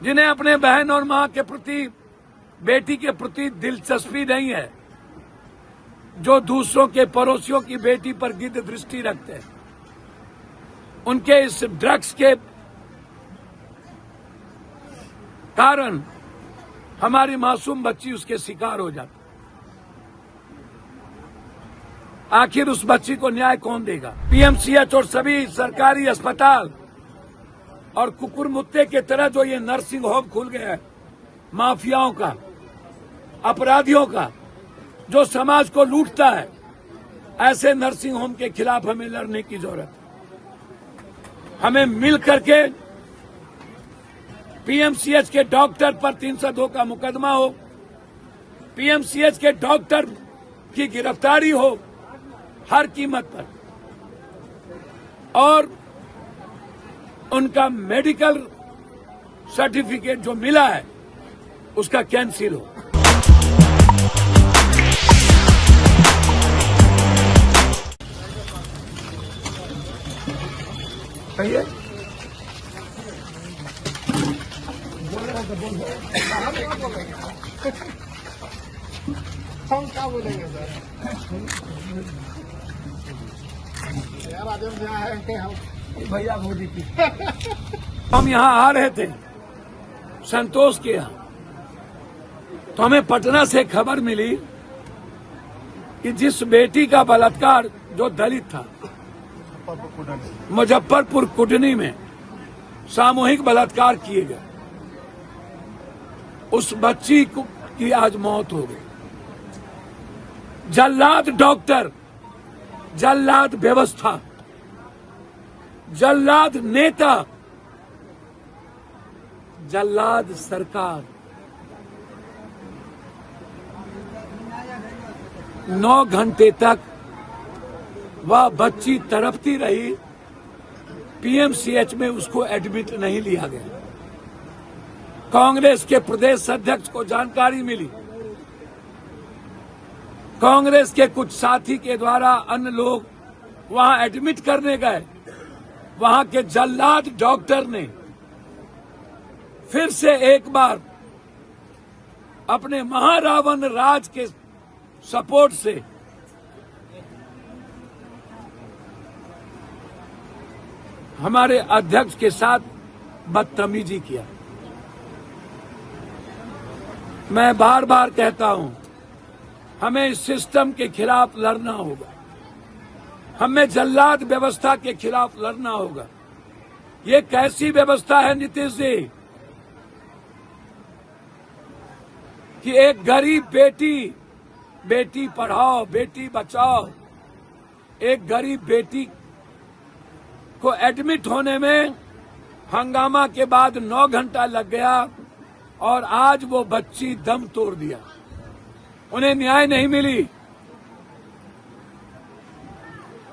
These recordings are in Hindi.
जिन्हें अपने बहन और मां के प्रति, बेटी के प्रति दिलचस्पी नहीं है, जो दूसरों के पड़ोसियों की बेटी पर गिद्ध दृष्टि रखते हैं, उनके इस ड्रग्स के कारण हमारी मासूम बच्ची उसके शिकार हो जाती। आखिर उस बच्ची को न्याय कौन देगा? पीएमसीएच और सभी सरकारी अस्पताल और कुकुर मुत्ते के तरह जो ये नर्सिंग होम खुल गया है, माफियाओं का, अपराधियों का, जो समाज को लूटता है, ऐसे नर्सिंग होम के खिलाफ हमें लड़ने की जरूरत है। हमें मिल करके पीएमसीएच के डॉक्टर पर 302 का मुकदमा हो, पीएमसीएच के डॉक्टर की गिरफ्तारी हो हर कीमत पर, और उनका मेडिकल सर्टिफिकेट जो मिला है उसका कैंसिल हो। कहिए हम क्या बोलेंगे सर? यार आज हम यहाँ आए हैं, हम भैया मोदी की हम यहाँ आ रहे थे संतोष के यहाँ, तो हमें पटना से खबर मिली कि जिस बेटी का बलात्कार, जो दलित था, मुजफ्फरपुर कुडनी में सामूहिक बलात्कार किए गए, उस बच्ची की आज मौत हो गई। जल्लाद डॉक्टर, जल्लाद व्यवस्था, जल्लाद नेता, जल्लाद सरकार 9 घंटे तक वह बच्ची तड़पती रही। पीएमसीएच में उसको एडमिट नहीं लिया गया। कांग्रेस के प्रदेश अध्यक्ष को जानकारी मिली, कांग्रेस के कुछ साथी के द्वारा अन्य लोग वहां एडमिट करने गए। वहां के जल्लाद डॉक्टर ने फिर से एक बार अपने महारावण राज के सपोर्ट से हमारे अध्यक्ष के साथ बदतमीजी किया। मैं बार बार कहता हूं, हमें इस सिस्टम के खिलाफ लड़ना होगा, हमें जल्लाद व्यवस्था के खिलाफ लड़ना होगा। ये कैसी व्यवस्था है नीतीश जी कि एक गरीब बेटी पढ़ाओ, बेटी बचाओ, एक गरीब बेटी को एडमिट होने में हंगामा के बाद 9 घंटा लग गया और आज वो बच्ची दम तोड़ दिया। उन्हें न्याय नहीं मिली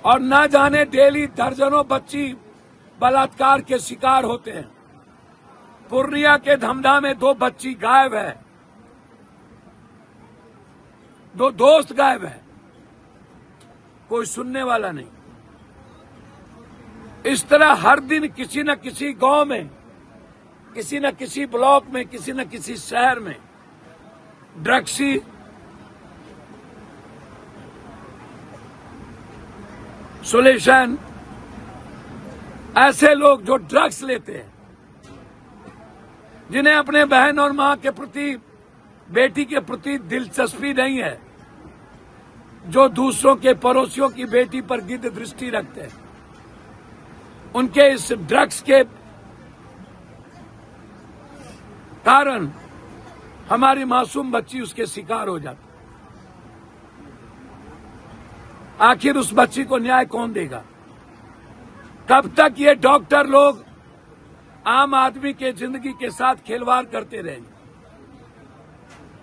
और ना जाने डेली दर्जनों बच्ची बलात्कार के शिकार होते हैं। पूर्णिया के धमधा में 2 बच्ची गायब है, 2 दोस्त गायब है, कोई सुनने वाला नहीं। इस तरह हर दिन किसी न किसी गांव में, किसी न किसी ब्लॉक में, किसी न किसी शहर में ड्रग्सी सोल्यूशन, ऐसे लोग जो ड्रग्स लेते हैं, जिन्हें अपने बहन और मां के प्रति, बेटी के प्रति दिलचस्पी नहीं है, जो दूसरों के पड़ोसियों की बेटी पर गिद्ध दृष्टि रखते हैं, उनके इस ड्रग्स के कारण हमारी मासूम बच्ची उसके शिकार हो जाती। आखिर उस बच्ची को न्याय कौन देगा? कब तक ये डॉक्टर लोग आम आदमी के जिंदगी के साथ खिलवाड़ करते रहेंगे?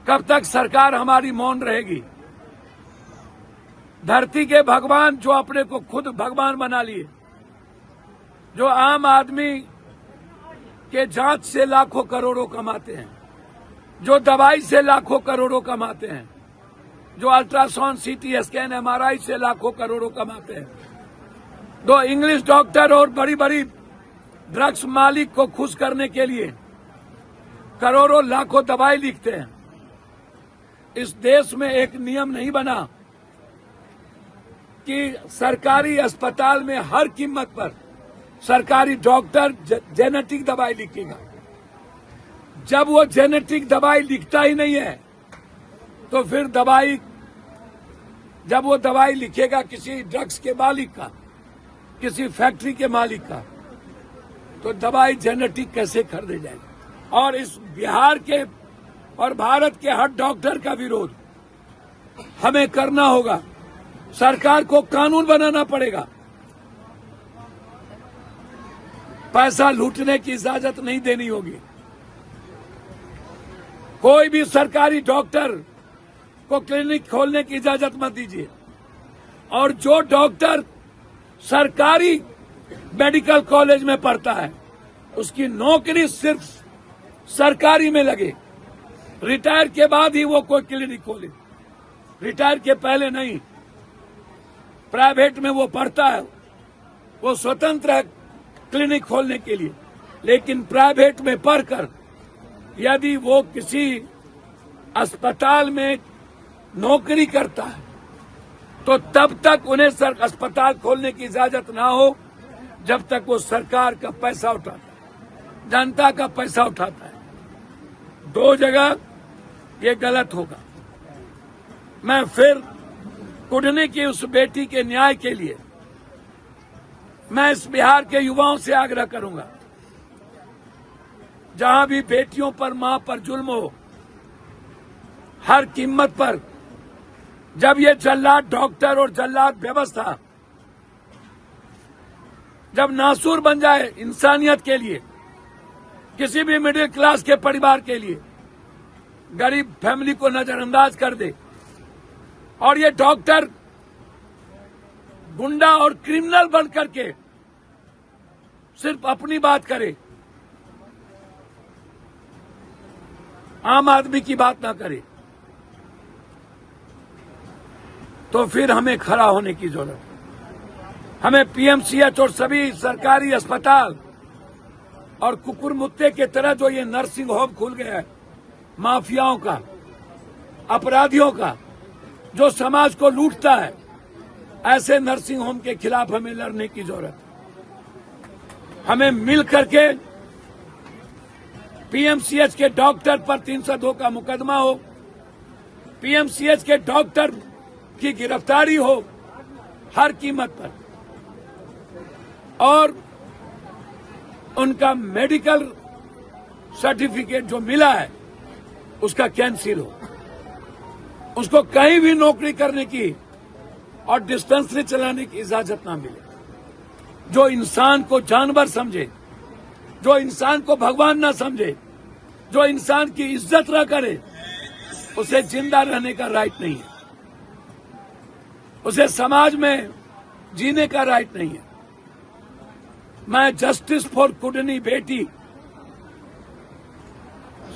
कब तक सरकार हमारी मौन रहेगी? धरती के भगवान जो अपने को खुद भगवान बना लिए, जो आम आदमी के जांच से लाखों करोड़ों कमाते हैं, जो दवाई से लाखों करोड़ों कमाते हैं, जो अल्ट्रासाउंड, सीटी स्कैन, एमआरआई से लाखों करोड़ों कमाते हैं, 2 इंग्लिश डॉक्टर और बड़ी बड़ी ड्रग्स मालिक को खुश करने के लिए करोड़ों लाखों दवाई लिखते हैं। इस देश में एक नियम नहीं बना कि सरकारी अस्पताल में हर कीमत पर सरकारी डॉक्टर जेनेटिक दवाई लिखेगा। जब वो जेनेटिक दवाई लिखता ही नहीं है तो फिर जब वो दवाई लिखेगा किसी ड्रग्स के मालिक का, किसी फैक्ट्री के मालिक का, तो दवाई जेनेटिक कैसे खरीदे जाएगी। और इस बिहार के और भारत के हर डॉक्टर का विरोध हमें करना होगा। सरकार को कानून बनाना पड़ेगा। पैसा लूटने की इजाजत नहीं देनी होगी। कोई भी सरकारी डॉक्टर को क्लिनिक खोलने की इजाजत मत दीजिए। और जो डॉक्टर सरकारी मेडिकल कॉलेज में पढ़ता है उसकी नौकरी सिर्फ सरकारी में लगे। रिटायर के बाद ही वो कोई क्लिनिक खोले, रिटायर के पहले नहीं। प्राइवेट में वो पढ़ता है, वो स्वतंत्र है क्लिनिक खोलने के लिए, लेकिन प्राइवेट में पढ़कर यदि वो किसी अस्पताल में नौकरी करता है तो तब तक उन्हें अस्पताल खोलने की इजाजत ना हो जब तक वो सरकार का पैसा उठाता है, जनता का पैसा उठाता है। दो जगह ये गलत होगा। मैं फिर कुढ़नी की उस बेटी के न्याय के लिए मैं इस बिहार के युवाओं से आग्रह करूंगा, जहां भी बेटियों पर, मां पर जुल्म हो, हर कीमत पर, जब ये जल्लाद डॉक्टर और जल्लाद व्यवस्था जब नासूर बन जाए इंसानियत के लिए, किसी भी मिडिल क्लास के परिवार के लिए, गरीब फैमिली को नजरअंदाज कर दे और ये डॉक्टर गुंडा और क्रिमिनल बन करके सिर्फ अपनी बात करे, आम आदमी की बात ना करे, तो फिर हमें खड़ा होने की जरूरत है। हमें पीएमसीएच और सभी सरकारी अस्पताल और कुकुर मुत्ते के तरह जो ये नर्सिंग होम खुल गया है, माफियाओं का, अपराधियों का, जो समाज को लूटता है, ऐसे नर्सिंग होम के खिलाफ हमें लड़ने की जरूरत है। हमें मिल करके पीएमसीएच के डॉक्टर पर 302 का मुकदमा हो, पीएमसीएच के डॉक्टर की गिरफ्तारी हो हर कीमत पर, और उनका मेडिकल सर्टिफिकेट जो मिला है उसका कैंसिल हो, उसको कहीं भी नौकरी करने की और डिस्पेंसरी चलाने की इजाजत ना मिले। जो इंसान को जानवर समझे, जो इंसान को भगवान ना समझे, जो इंसान की इज्जत न करे, उसे जिंदा रहने का राइट नहीं है, उसे समाज में जीने का राइट नहीं है। मैं जस्टिस फॉर कुढ़नी बेटी,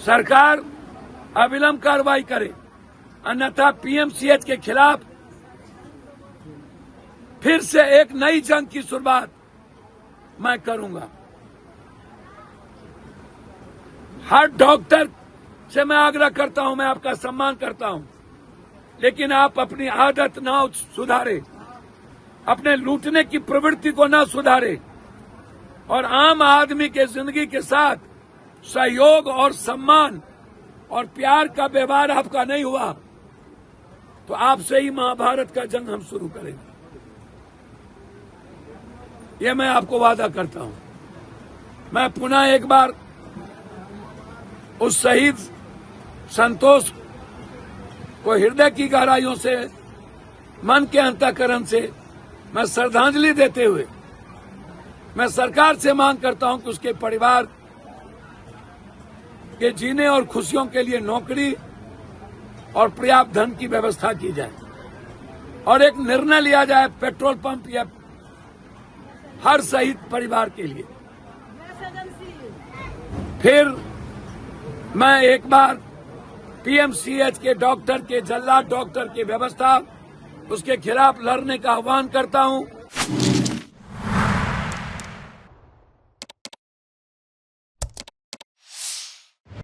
सरकार अविलंब कार्रवाई करे, अन्यथा पीएमसीएच के खिलाफ फिर से एक नई जंग की शुरुआत मैं करूंगा। हर डॉक्टर से मैं आग्रह करता हूं, मैं आपका सम्मान करता हूं, लेकिन आप अपनी आदत ना सुधारे, अपने लूटने की प्रवृत्ति को ना सुधारे और आम आदमी के जिंदगी के साथ सहयोग और सम्मान और प्यार का व्यवहार आपका नहीं हुआ तो आपसे ही महाभारत का जंग हम शुरू करेंगे। ये मैं आपको वादा करता हूं। मैं पुनः एक बार उस शहीद संतोष को हृदय की गहराइयों से, मन के अंतःकरण से मैं श्रद्धांजलि देते हुए मैं सरकार से मांग करता हूं कि उसके परिवार के जीने और खुशियों के लिए नौकरी और पर्याप्त धन की व्यवस्था की जाए और एक निर्णय लिया जाए पेट्रोल पंप या हर शहीद परिवार के लिए। फिर मैं एक बार पीएमसीएच के डॉक्टर के, जल्लाद डॉक्टर की व्यवस्था, उसके खिलाफ लड़ने का आह्वान करता हूं